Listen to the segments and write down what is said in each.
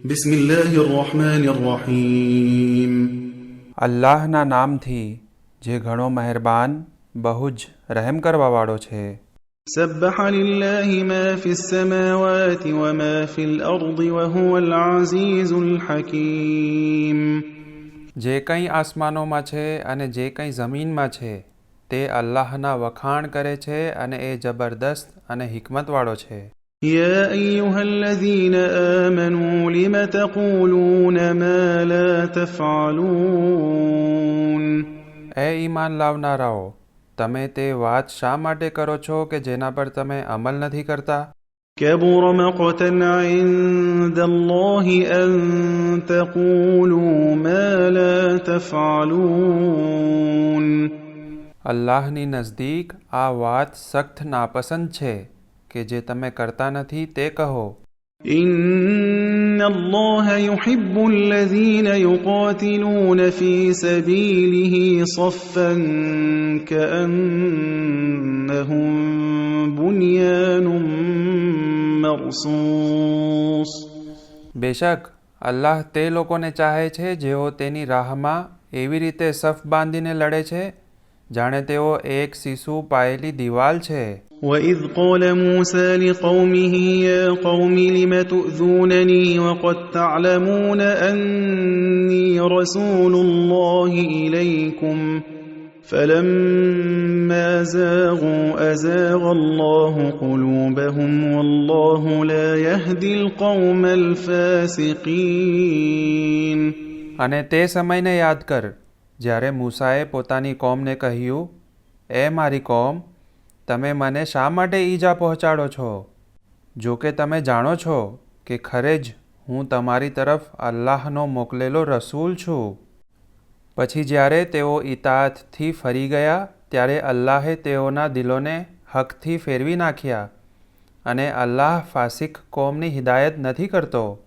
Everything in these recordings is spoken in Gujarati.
બિસ્મિલ્લાહિર્રહમાનિર્રહીમ. અલ્લાહના નામથી જે ઘણો મહેરબાન બહુ જ રહેમ કરવાવાળો છે. સબ્બહ લિલ્લાહિ મા ફિસ સમાવાતિ વ મા ફિલ અર્દિ વ હુવલ અઝીઝુલ હકીમ. જે કંઈ આસમાનોમાં છે અને જે કંઈ જમીનમાં છે તે અલ્લાહના વખાણ કરે છે અને એ જબરદસ્ત અને હિકમતવાળો છે. يا أيها الذين آمنوا لم تقولون ما لا تفعلون. એ ઈમાન લાવનારાઓ, તમે તે વાત શા માટે કરો છો કે જેના પર તમે અમલ નથી કરતા? كبر مقتا عند الله أن تقولوا ما لا تفعلون. અલ્લાહની નજદીક આ વાત સખ્ત નાપસંદ છે કે જે તમે કરતા નથી તે કહો. إن الله يحب الذين يقاتلون في سبيله صفا كأنهم بنيان مرصوص. બેશક અલ્લાહ તે લોકોને ચાહે છે જેઓ તેની રાહમાં એવી રીતે સફ બાંધીને લડે છે જાણે તેઓ એક સીસું પાયેલી દિવાલ છે. وَإِذْ قَالَ مُوسَى لِقَوْمِهِ يَا قَوْمِ لِمَ تُؤْذُونَنِي وَقَدْ تَعْلَمُونَ أَنِّي رَسُولُ اللَّهِ إِلَيْكُمْ فَلَمَّا زَاغُوا أَزَاغَ اللَّهُ قُلُوبَهُمْ وَاللَّهُ لَا يَهْدِي الْقَوْمَ الْفَاسِقِينَ. અને તે સમયને યાદ કર જ્યારે મૂસાએ પોતાની કોમને કહ્યું, એ મારી કોમ, તમે મને શા માટે ઈજા પહોંચાડો છો? જો કે તમે જાણો છો કે ખરે જ હું તમારી તરફ અલ્લાહનો મોકલેલો રસૂલ છું. પછી જ્યારે તેઓ ઇતાઅતથી ફરી ગયા ત્યારે અલ્લાહે તેઓના દિલોને હકથી ફેરવી નાખ્યા અને અલ્લાહ ફાસિક કોમની હિદાયત નથી કરતો.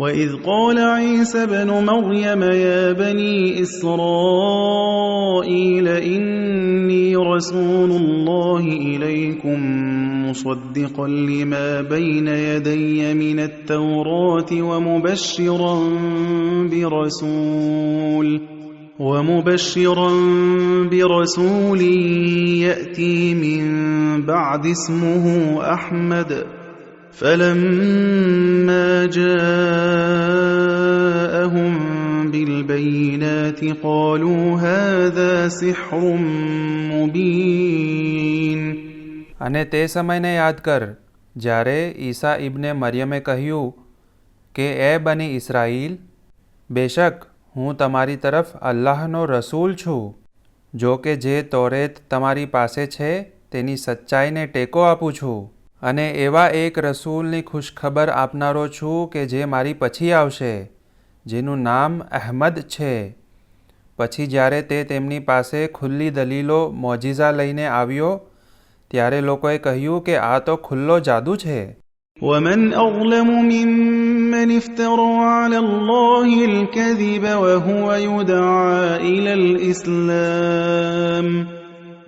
وَإِذْ قَالَ عِيسَى ابْنُ مَرْيَمَ يَا بَنِي إِسْرَائِيلَ إِنِّي رَسُولُ اللَّهِ إِلَيْكُمْ مُصَدِّقًا لِمَا بَيْنَ يَدَيَّ مِنَ التَّوْرَاةِ وَمُبَشِّرًا بِرَسُولٍ يَأْتِي مِن بَعْدِ اسْمُهُ أَحْمَدُ. فَلَمَّا جَاءَهُم بِالْبَيِّنَاتِ قَالُوا هَذَا سِحْرٌ مُبِينٌ. અને તે સમયને યાદ કર જ્યારે ઈસા ઇબ્ને મરિયમે કહ્યું કે એ બની ઇસ્રાઈલ, બેશક હું તમારી તરફ અલ્લાહનો રસૂલ છું. જો કે જે તોરેત તમારી પાસે છે તેની સચ્ચાઈને ટેકો આપું છું અને એવા એક રસૂલની ખુશખબર આપનારો છું કે જે મારી પછી આવશે જેનું નામ અહમદ છે. પછી જ્યારે તે તેમની પાસે ખુલ્લી દલીલો મોજિઝા લઈને આવ્યો ત્યારે લોકોએ કહ્યું કે આ તો ખુલ્લો જાદુ છે. وَمَنْ أَظْلَمُ مِمَّنِ افْتَرَى عَلَى اللَّهِ الْكَذِبَ وَهُوَ يُدْعَى إِلَى الْإِسْلَامِ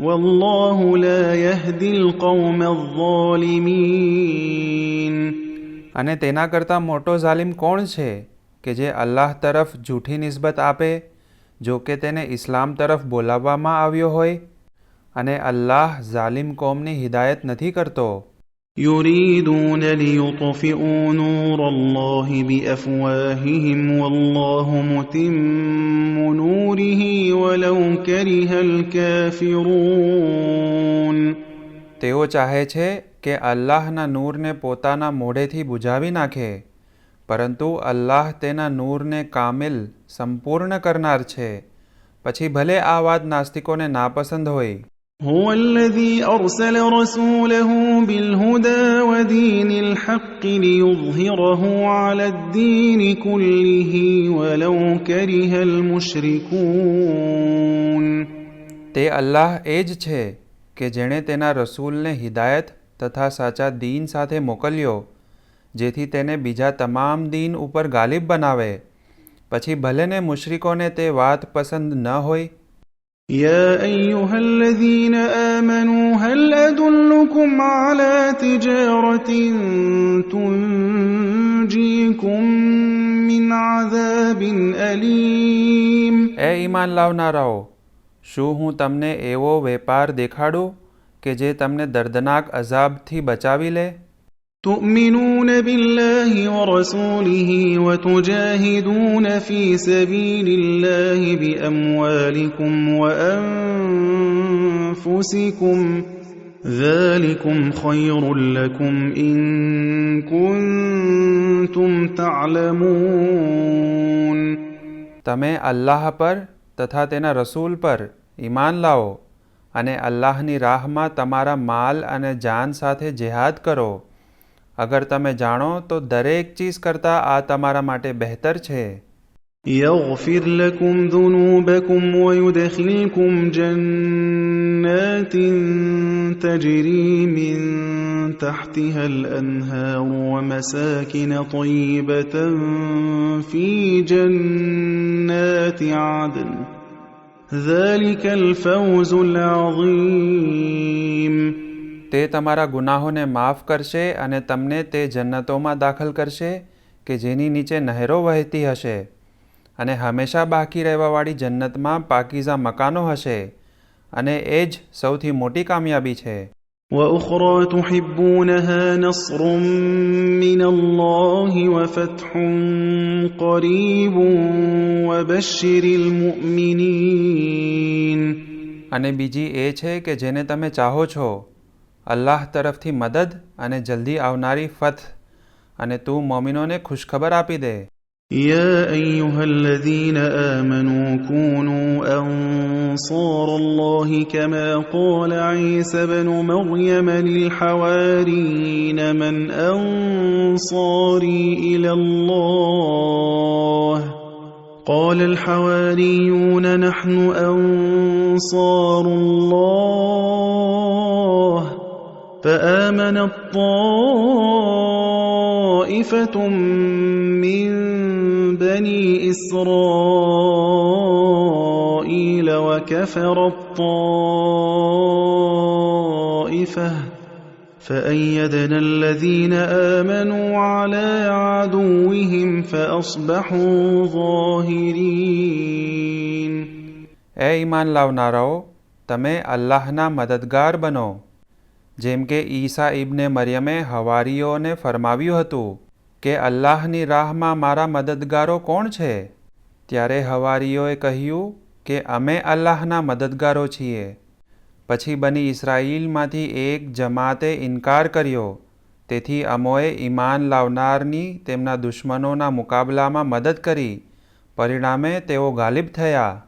وَاللَّهُ لَا يَهْدِي الْقَوْمَ الظَّالِمِينَ. અને તેના કરતાં મોટો ઝાલિમ કોણ છે કે જે અલ્લાહ તરફ જૂઠી નિસ્બત આપે જો કે તેને ઇસ્લામ તરફ બોલાવવામાં આવ્યો હોય, અને અલ્લાહ ઝાલિમ કોમની હિદાયત નથી કરતો. يُرِيدُونَ لِيُطْفِئُوا نُورَ اللَّهِ بِأَفْوَاهِهِمْ وَاللَّهُ مُتِمُّ نُورِهِ وَلَوْ كَرِهَ الْكَافِرُونَ. તેઓ ચાહે છે કે અલ્લાહના નૂરને પોતાના મોઢેથી બુઝાવી નાખે, પરંતુ અલ્લાહ તેના નૂરને કામિલ સંપૂર્ણ કરનાર છે, પછી ભલે આ વાત નાસ્તિકોને નાપસંદ હોય. هُوَ الَّذِي أَرْسَلَ رَسُولَهُ بِالْهُدَى وَدِينِ الْحَقِّ لِيُظْهِرَهُ عَلَى الدِّينِ كُلِّهِ وَلَوْ كَرِهَ الْمُشْرِكُونَ. તે અલ્લાહ એ જ છે કે જેણે તેના રસૂલને હિદાયત તથા સાચા દીન સાથે મોકલ્યો જેથી તેને બીજા તમામ દીન ઉપર ગાલિબ બનાવે, પછી ભલેને મુશ્રિકોને તે વાત પસંદ ન હોય. يا أيها الذين آمنوا هل أدلكم على تجارة ينجيكم من عذاب أليم એ ઈમાન લાવનારાઓ, શું હું તમને એવો વેપાર દેખાડું કે જે તમને દર્દનાક અઝાબથી બચાવી લે? تؤمنون بالله ورسوله وتجاهدون في سبيل الله بأموالكم وأنفسكم ذلكم خير لكم إن كنتم تعلمون તમે અલ્લાહ પર તથા તેના રસૂલ પર ઈમાન લાવો અને અલ્લાહની રાહમાં તમારા માલ અને જાન સાથે જેહાદ કરો. અગર તમે જાણો તો દરેક ચીજ કરતાં આ તમારા માટે બહેતર છે. يغفر لكم ذنوبكم ويدخلكم جنات تجري من تحتها الأنهار ومساكن طيبة في جنات عدن ذلك الفوز العظيم તે તમારા ગુનાહોને માફ કરશે અને તમને તે જન્નતોમાં દાખલ કરશે કે જેની નીચે નહેરો વહેતી હશે અને હંમેશા બાકી રહેવાવાળી જન્નતમાં પાકીઝા મકાનો હશે અને એ જ સૌથી મોટી કામયાબી છે. وأخرى تحبونها نصر من الله وفتح قريب وبشر المؤمنين અને બીજી એ છે કે જેને તમે ચાહો છો, અલ્લાહ તરફથી મદદ અને જલ્દી આવનારી ફથ, અને તું મોમિનોને ખુશખબર આપી દે. يا أيها الذين آمنوا كونوا أنصار الله كما قال عيسى بن مريم للحواريين من أنصاري إلى الله قال الحواريون نحن أنصار الله فآمنت طائفة من بني إسرائيل وكفرت طائفة فأيدنا الذين آمنوا على عدوهم فأصبحوا ظاهرين એ ઈમાન લાવનારાઓ, તમે અલ્લાહના મદદગાર બનો, જેમ કે ઈસા ઇબ્ને મરિયમે હવારીઓને ફરમાવ્યું હતું કે અલ્લાહની રાહમાં મારા મદદગારો કોણ છે? ત્યારે હવારીઓએ કહ્યું કે અમે અલ્લાહના મદદગારો છીએ. પછી બની ઇસ્રાઈલમાંથી એક જમાતે ઇનકાર કર્યો, તેથી અમોએ ઈમાન લાવનારની તેમના દુશ્મનોના મુકાબલામાં મદદ કરી. પરિણામે તેઓ ગાલિબ થયા.